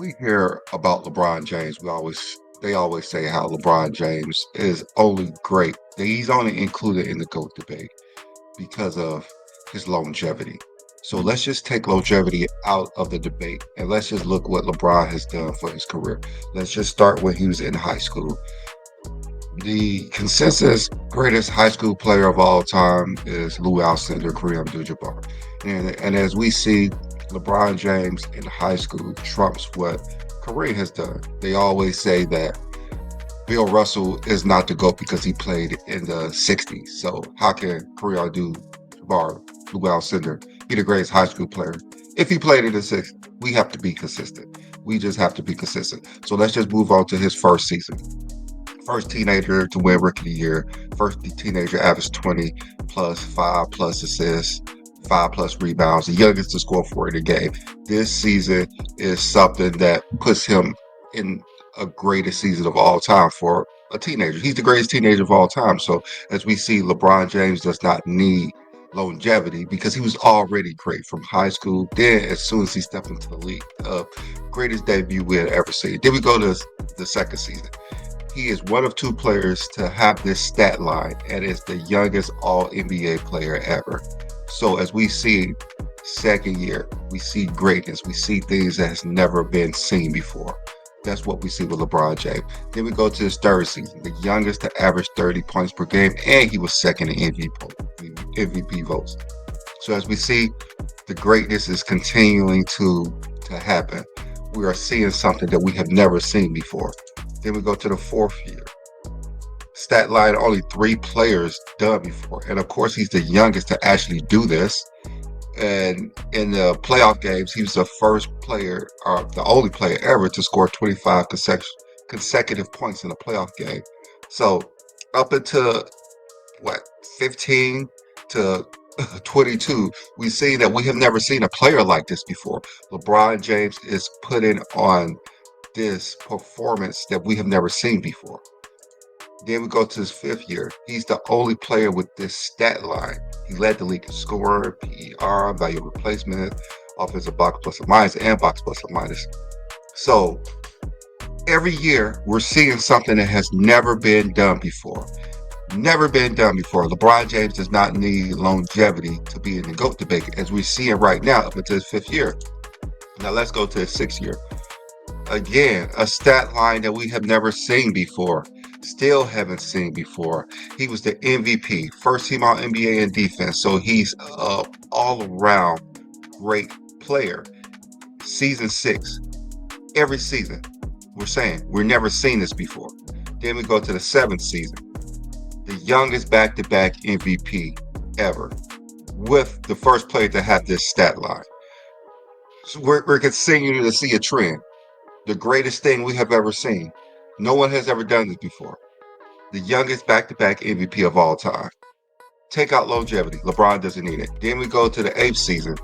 we hear about LeBron James, they always say how LeBron James is only great. He's only included in the GOAT debate because of his longevity. So let's just take longevity out of the debate and let's just look what LeBron has done for his career. Let's just start when he was in high school. The consensus greatest high school player of all time is Lou Alcindor, Kareem Abdul-Jabbar. And as we see, LeBron James in high school trumps what Kareem has done. They always say that Bill Russell is not the GOAT because he played in the 60s. So how can Kareem Abdul-Jabbar, Lou Alcindor, be the greatest high school player? If he played in the 60s, we have to be consistent. We just have to be consistent. So let's just move on to his first season. First teenager to win Rookie of the Year. First teenager averaged 20 plus, 5 plus assists, 5 plus rebounds. The youngest to score 40 in a game. This season is something that puts him in a greatest season of all time for a teenager. He's the greatest teenager of all time. So as we see, LeBron James does not need longevity because he was already great from high school. Then as soon as he stepped into the league, greatest debut we had ever seen. Then we go to the second season. He is one of two players to have this stat line and is the youngest all-NBA player ever. So as we see second year, we see greatness. We see things that has never been seen before. That's what we see with LeBron James. Then we go to his third season, the youngest to average 30 points per game, and he was second in MVP votes. So as we see, the greatness is continuing to happen. We are seeing something that we have never seen before. Then we go to the fourth year. Stat line, only 3 players done before. And of course, he's the youngest to actually do this. And in the playoff games, he was the first player, or the only player ever to score 25 consecutive points in a playoff game. So up until, 15 to 22, we see that we have never seen a player like this before. LeBron James is putting on this performance that we have never seen before. Then we go to his fifth year. He's the only player with this stat line. He led the league in scoring, PER, value replacement, offensive box plus or minus, and box plus or minus. So every year we're seeing something that has never been done before. Never been done before. LeBron James does not need longevity to be in the GOAT debate, as we see it right now up until his fifth year. Now let's go to his sixth year. Again, a stat line that we have never seen before. Still haven't seen before. He was the MVP, first team all NBA in defense. So he's an all-around great player. Season 6. Every season, we're saying we've never seen this before. Then we go to the 7th season. The youngest back-to-back MVP ever, with the first player to have this stat line. So we're continuing to see a trend. The greatest thing we have ever seen. No one has ever done this before. The youngest back-to-back MVP of all time. Take out longevity. LeBron doesn't need it. Then we go to the 8th season.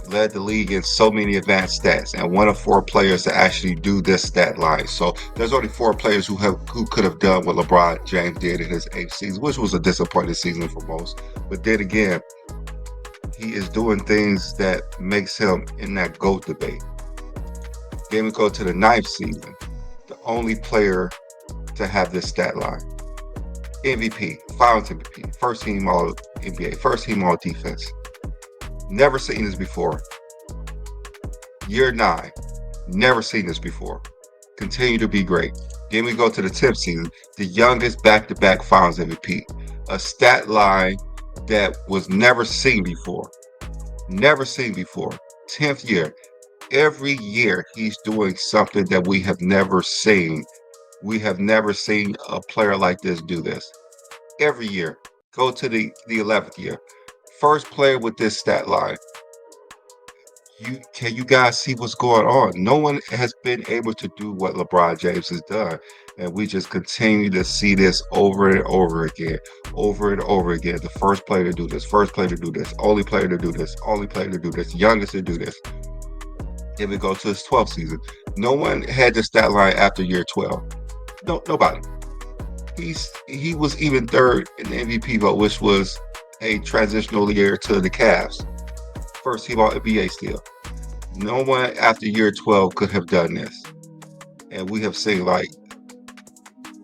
Led the league in so many advanced stats, and one of 4 players to actually do this stat line. So there's only 4 players who could have done what LeBron James did in his 8th season, which was a disappointing season for most. But then again, he is doing things that makes him in that GOAT debate. Then we go to the 9th season. The only player to have this stat line. MVP, Finals MVP, first team all NBA, first team all defense. Never seen this before. Year 9. Never seen this before. Continue to be great. Then we go to the 10th season. The youngest back-to-back Finals MVP. A stat line that was never seen before. Never seen before. 10th year. Every year he's doing something that we have never seen. We have never seen a player like this do this. Every year. Go to the 11th year. First player with this stat line. Can you guys see what's going on? No one has been able to do what LeBron James has done. And we just continue to see this over and over again. Over and over again. The first player to do this. First player to do this. Only player to do this. Only player to do this. Youngest to do this. Then we go to his 12th season. No one had the stat line after year 12. No, nobody. He was even third in the MVP vote, which was a transitional year to the Cavs. First team all NBA still. No one after year 12 could have done this. And we have seen like,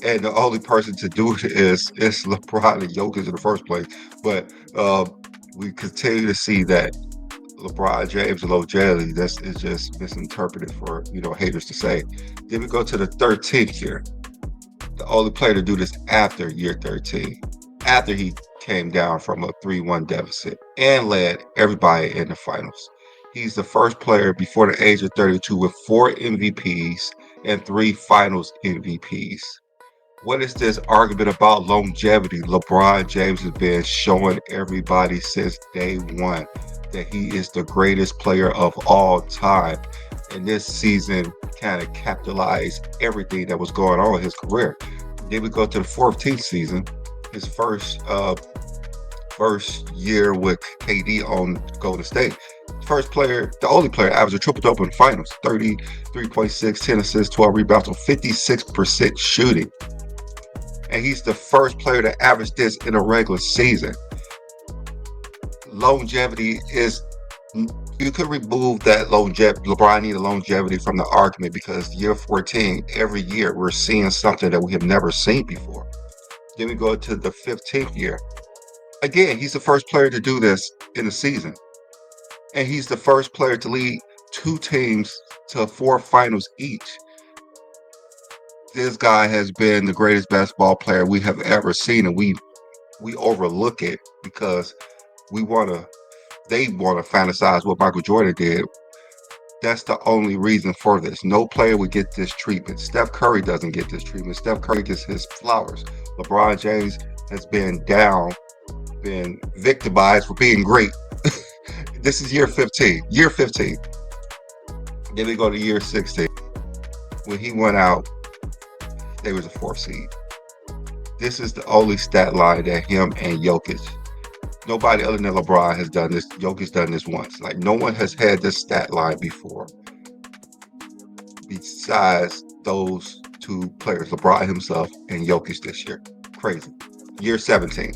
and the only person to do it is LeBron and Jokic in the first place. But we continue to see that LeBron James longevity that's is just misinterpreted for haters to say. Then we go to the 13th year. The only player to do this after year 13, after he came down from a 3-1 deficit and led everybody in the finals. He's the first player before the age of 32 with 4 MVPs and 3 finals MVPs. What is this argument about longevity? LeBron James has been showing everybody since day one that he is the greatest player of all time. And this season kind of capitalized everything that was going on in his career. Then we go to the 14th season, his first year with KD on Golden State. First player, the only player averaged a triple double in the finals, 33.6, 10 assists, 12 rebounds on 56% shooting. And he's the first player to average this in a regular season. Longevity is, you could remove that longevity. LeBron needed longevity from the argument because year 14, every year we're seeing something that we have never seen before. Then we go to the 15th year. Again, he's the first player to do this in the season. And he's the first player to lead 2 teams to 4 finals each. This guy has been the greatest basketball player we have ever seen, and we overlook it because they want to fantasize what Michael Jordan did. That's the only reason for this. No player would get this treatment. Steph Curry doesn't get this treatment. Steph Curry gets his flowers. LeBron James has been down, been victimized for being great. This is year 15. Year 15. Then we go to year 16. When he went out, they was a 4th seed. This is the only stat line that him and Jokic, nobody other than LeBron has done this. Jokic's done this once. Like, no one has had this stat line before besides those 2 players, LeBron himself and Jokic this year. Crazy. Year 17.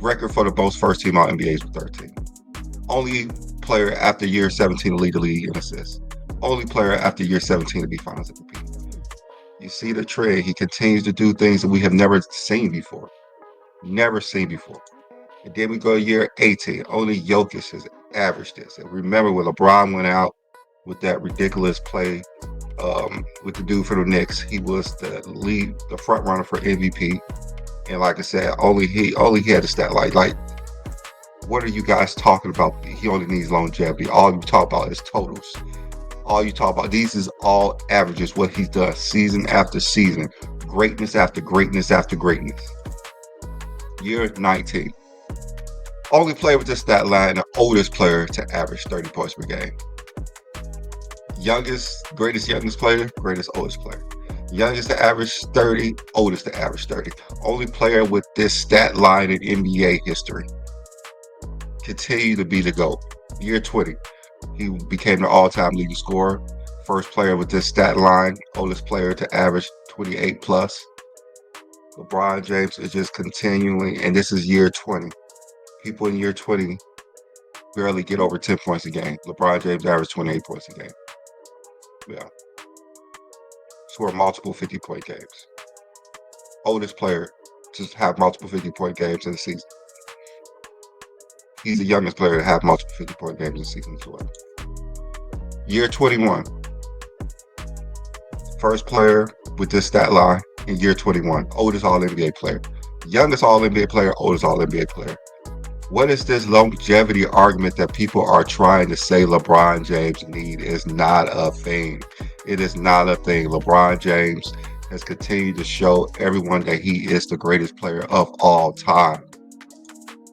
Record for the most first-team All-NBAs with 13. Only player after year 17 to lead the league in assists. Only player after year 17 to be finals MVP. You see the trend. He continues to do things that we have never seen before. Never seen before. And then we go to year 18. Only Jokic has averaged this. And remember when LeBron went out with that ridiculous play with the dude for the Knicks, he was the front runner for MVP. And like I said, only he had a stat line. Like, what are you guys talking about? He only needs longevity. All you talk about is totals. All you talk about, these is all averages, what he's done season after season. Greatness after greatness after greatness. Year 19. Only player with this stat line, the oldest player to average 30 points per game. Greatest youngest player, greatest oldest player. Youngest to average 30, oldest to average 30. Only player with this stat line in NBA history. Continue to be the GOAT. Year 20. He became the all-time leading scorer. First player with this stat line, oldest player to average 28 plus. LeBron James is just continuing, and this is year 20. People in year 20 barely get over 10 points a game. LeBron James averaged 28 points a game. Yeah. Scored multiple 50-point games. Oldest player to have multiple 50-point games in the season. He's the youngest player to have multiple 50-point games in the season as well. Year 21. First player with this stat line in year 21. Oldest All-NBA player. Youngest All-NBA player, oldest All-NBA player. What is this longevity argument that people are trying to say LeBron James need is not a thing. It is not a thing. LeBron James has continued to show everyone that he is the greatest player of all time.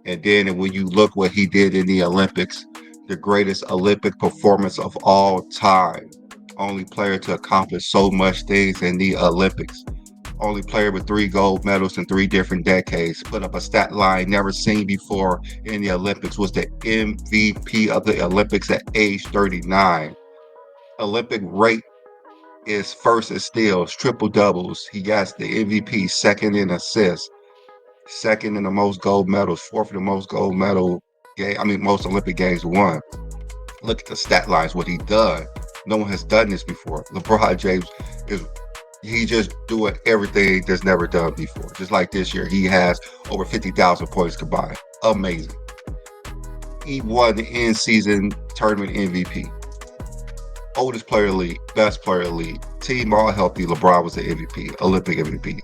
And then when you look what he did in the Olympics, the greatest Olympic performance of all time. Only player to accomplish so much things in the Olympics. Only player with 3 gold medals in 3 different decades. Put up a stat line never seen before in the Olympics. Was the MVP of the Olympics at age 39. Olympic rate is first in steals, triple doubles. He got the MVP, second in assists, second in the most gold medals, fourth in the most gold medal game. Most Olympic games won. Look at the stat lines, what he done. No one has done this before. LeBron James is he just doing everything that's never done before. Just like this year, he has over 50,000 points combined. Amazing. He won the in-season tournament MVP. Oldest player in the league, best player in the league. Team all healthy. LeBron was the MVP, Olympic MVP.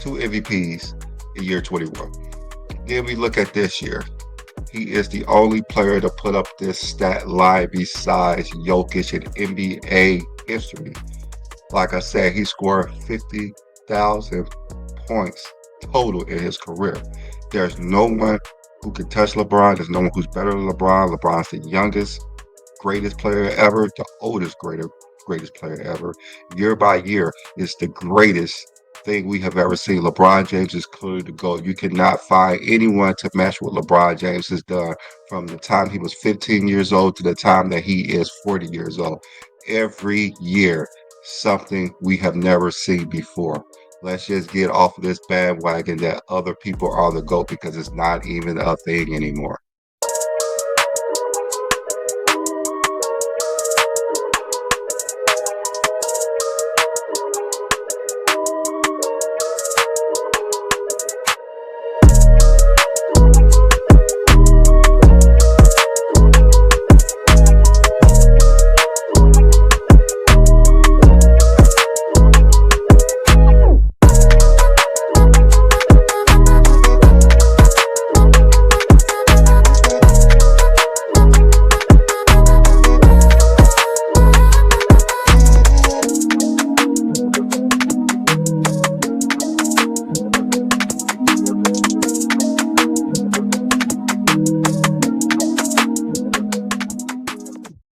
2 MVPs in year 21. Then we look at this year. He is the only player to put up this stat line besides Jokic in NBA history. Like I said, he scored 50,000 points total in his career. There's no one who can touch LeBron. There's no one who's better than LeBron. LeBron's the youngest, greatest player ever, the oldest greatest player ever. Year by year, it's the greatest thing we have ever seen. LeBron James is clearly the GOAT. You cannot find anyone to match what LeBron James has done from the time he was 15 years old to the time that he is 40 years old. Every year, something we have never seen before. Let's just get off of this bandwagon that other people are the GOAT because it's not even a thing anymore.